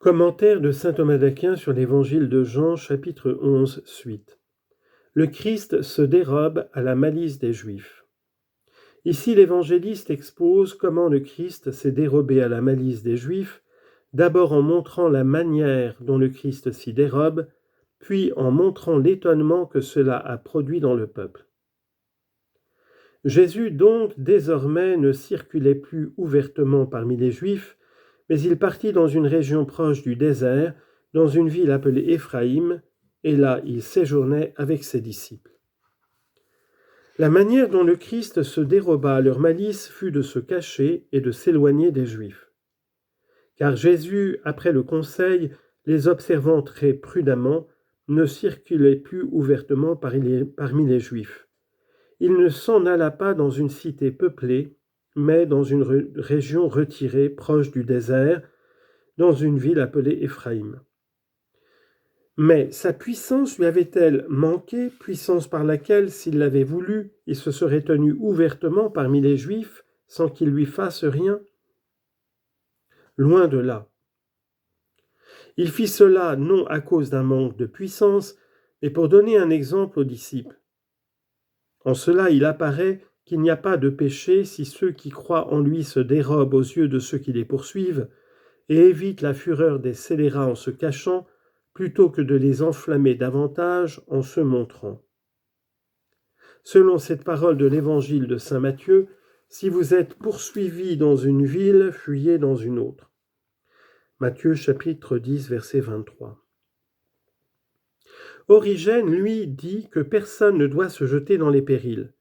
Commentaire de saint Thomas d'Aquin sur l'évangile de Jean, chapitre 11, suite. Le Christ se dérobe à la malice des Juifs. Ici, l'évangéliste expose comment le Christ s'est dérobé à la malice des Juifs, d'abord en montrant la manière dont le Christ s'y dérobe, puis en montrant l'étonnement que cela a produit dans le peuple. Jésus donc désormais ne circulait plus ouvertement parmi les Juifs, mais il partit dans une région proche du désert, dans une ville appelée Éphraïm, et là il séjournait avec ses disciples. La manière dont le Christ se déroba à leur malice fut de se cacher et de s'éloigner des Juifs. Car Jésus, après le conseil, les observant très prudemment, ne circulait plus ouvertement parmi les Juifs. Il ne s'en alla pas dans une cité peuplée, mais dans une région retirée, proche du désert, dans une ville appelée Éphraïm. Mais sa puissance lui avait-elle manqué, puissance par laquelle, s'il l'avait voulu, il se serait tenu ouvertement parmi les Juifs sans qu'ils lui fassent rien? Loin de là. Il fit cela non à cause d'un manque de puissance, mais pour donner un exemple aux disciples. En cela, il apparaît qu'il n'y a pas de péché si ceux qui croient en lui se dérobent aux yeux de ceux qui les poursuivent et évitent la fureur des scélérats en se cachant, plutôt que de les enflammer davantage en se montrant. Selon cette parole de l'évangile de saint Matthieu, si vous êtes poursuivis dans une ville, fuyez dans une autre. Matthieu chapitre 10, verset 23. Origène, lui, dit que personne ne doit se jeter dans les périls.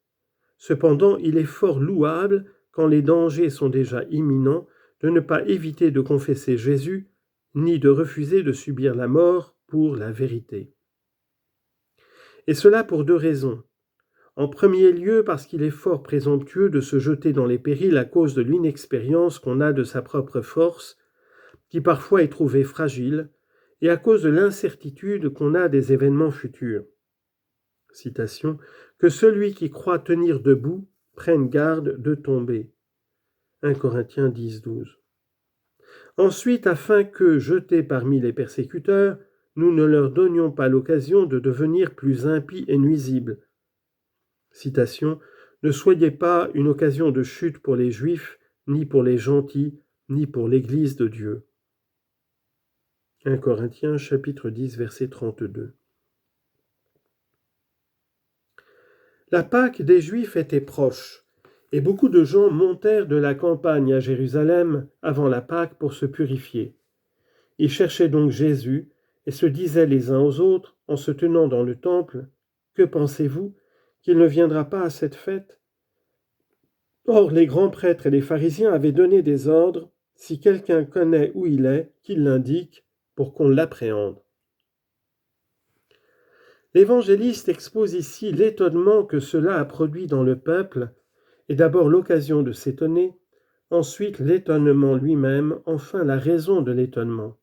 Cependant, il est fort louable, quand les dangers sont déjà imminents, de ne pas éviter de confesser Jésus, ni de refuser de subir la mort pour la vérité. Et cela pour deux raisons. En premier lieu, parce qu'il est fort présomptueux de se jeter dans les périls à cause de l'inexpérience qu'on a de sa propre force, qui parfois est trouvée fragile, et à cause de l'incertitude qu'on a des événements futurs. Citation, « Que celui qui croit tenir debout prenne garde de tomber. » 1 Corinthiens 10, 12. Ensuite, afin que, jetés parmi les persécuteurs, nous ne leur donnions pas l'occasion de devenir plus impies et nuisibles. Citation, « Ne soyez pas une occasion de chute pour les Juifs, ni pour les gentils, ni pour l'Église de Dieu. » 1 Corinthiens chapitre 10, verset 32. La Pâque des Juifs était proche, et beaucoup de gens montèrent de la campagne à Jérusalem avant la Pâque pour se purifier. Ils cherchaient donc Jésus et se disaient les uns aux autres, en se tenant dans le temple, « Que pensez-vous, qu'il ne viendra pas à cette fête ?» Or, les grands prêtres et les pharisiens avaient donné des ordres, « Si quelqu'un connaît où il est, qu'il l'indique, pour qu'on l'appréhende. » L'évangéliste expose ici l'étonnement que cela a produit dans le peuple, et d'abord l'occasion de s'étonner, ensuite l'étonnement lui-même, enfin la raison de l'étonnement.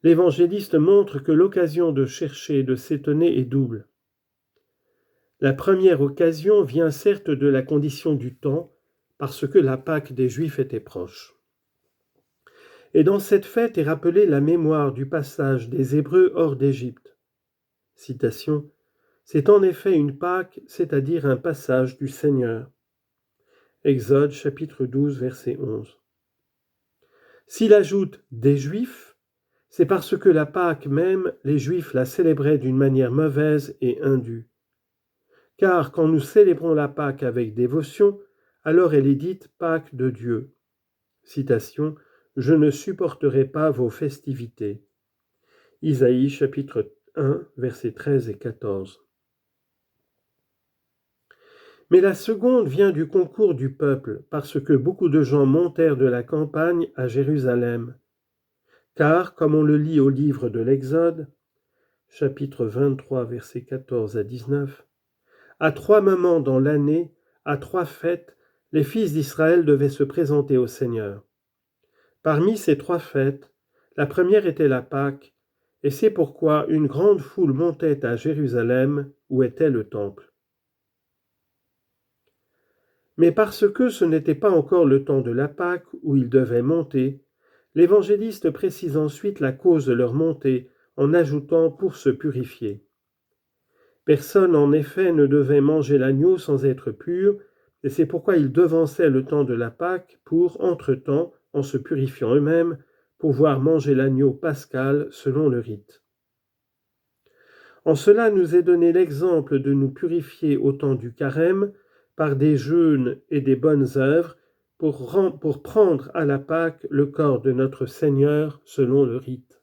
L'évangéliste montre que l'occasion de chercher et de s'étonner est double. La première occasion vient certes de la condition du temps, parce que la Pâque des Juifs était proche. Et dans cette fête est rappelée la mémoire du passage des Hébreux hors d'Égypte. Citation, « C'est en effet une Pâque, c'est-à-dire un passage du Seigneur. » Exode chapitre 12, verset 11. S'il ajoute « des Juifs », c'est parce que la Pâque même, les Juifs la célébraient d'une manière mauvaise et indue. Car quand nous célébrons la Pâque avec dévotion, alors elle est dite Pâque de Dieu. Citation, « Je ne supporterai pas vos festivités. » Isaïe chapitre 1, versets 13 et 14. Mais la seconde vient du concours du peuple, parce que beaucoup de gens montèrent de la campagne à Jérusalem. Car, comme on le lit au livre de l'Exode, chapitre 23, versets 14 à 19, à 3 moments dans l'année, à 3 fêtes, les fils d'Israël devaient se présenter au Seigneur. Parmi ces 3 fêtes, la première était la Pâque, et c'est pourquoi une grande foule montait à Jérusalem, où était le temple. Mais parce que ce n'était pas encore le temps de la Pâque où ils devaient monter, L'évangéliste précise ensuite la cause de leur montée en ajoutant « pour se purifier ». Personne en effet ne devait manger l'agneau sans être pur, et c'est pourquoi ils devançaient le temps de la Pâque pour, entre-temps, en se purifiant eux-mêmes, pouvoir manger l'agneau pascal selon le rite. En cela nous est donné l'exemple de nous purifier au temps du carême par des jeûnes et des bonnes œuvres pour prendre à la Pâque le corps de notre Seigneur selon le rite.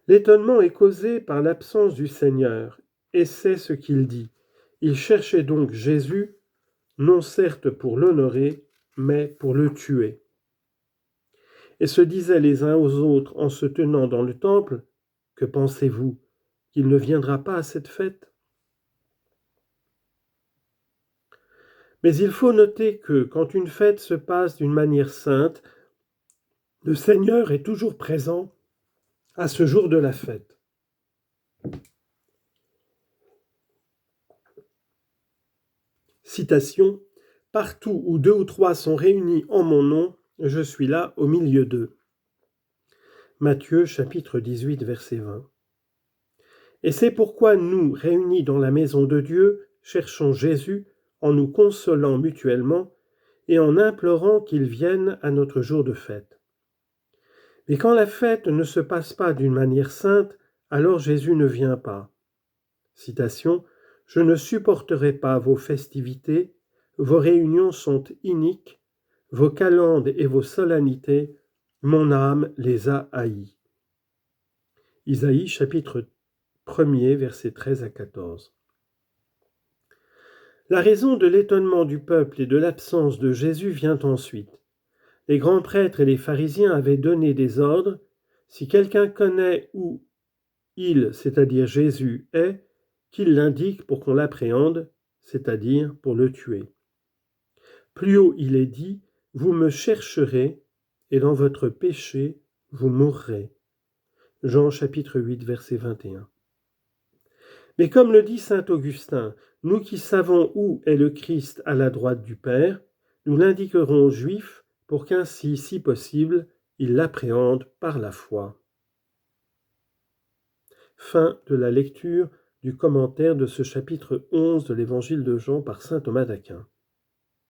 L'étonnement est causé par l'absence du Seigneur, et c'est ce qu'il dit. Il cherchait donc Jésus, non certes pour l'honorer, mais pour le tuer. Et se disaient les uns aux autres en se tenant dans le temple, « Que pensez-vous, qu'il ne viendra pas à cette fête ?» Mais il faut noter que, quand une fête se passe d'une manière sainte, le Seigneur est toujours présent à ce jour de la fête. Citation, « Partout où 2 ou 3 sont réunis en mon nom, je suis là au milieu d'eux. » Matthieu chapitre 18, verset 20. Et c'est pourquoi nous, réunis dans la maison de Dieu, cherchons Jésus en nous consolant mutuellement et en implorant qu'il vienne à notre jour de fête. Mais quand la fête ne se passe pas d'une manière sainte, alors Jésus ne vient pas. Citation, « Je ne supporterai pas vos festivités, vos réunions sont iniques, vos calendes et vos solennités, mon âme les a haïs. » Isaïe chapitre 1er, versets 13 à 14. La raison de l'étonnement du peuple et de l'absence de Jésus vient ensuite. Les grands prêtres et les pharisiens avaient donné des ordres. Si quelqu'un connaît où il, c'est-à-dire Jésus, est, qu'il l'indique pour qu'on l'appréhende, c'est-à-dire pour le tuer. Plus haut il est dit, vous me chercherez, et dans votre péché, vous mourrez. Jean chapitre 8, verset 21. Mais comme le dit saint Augustin, nous qui savons où est le Christ à la droite du Père, nous l'indiquerons aux Juifs pour qu'ainsi, si possible, ils l'appréhendent par la foi. Fin de la lecture du commentaire de ce chapitre 11 de l'Évangile de Jean par saint Thomas d'Aquin.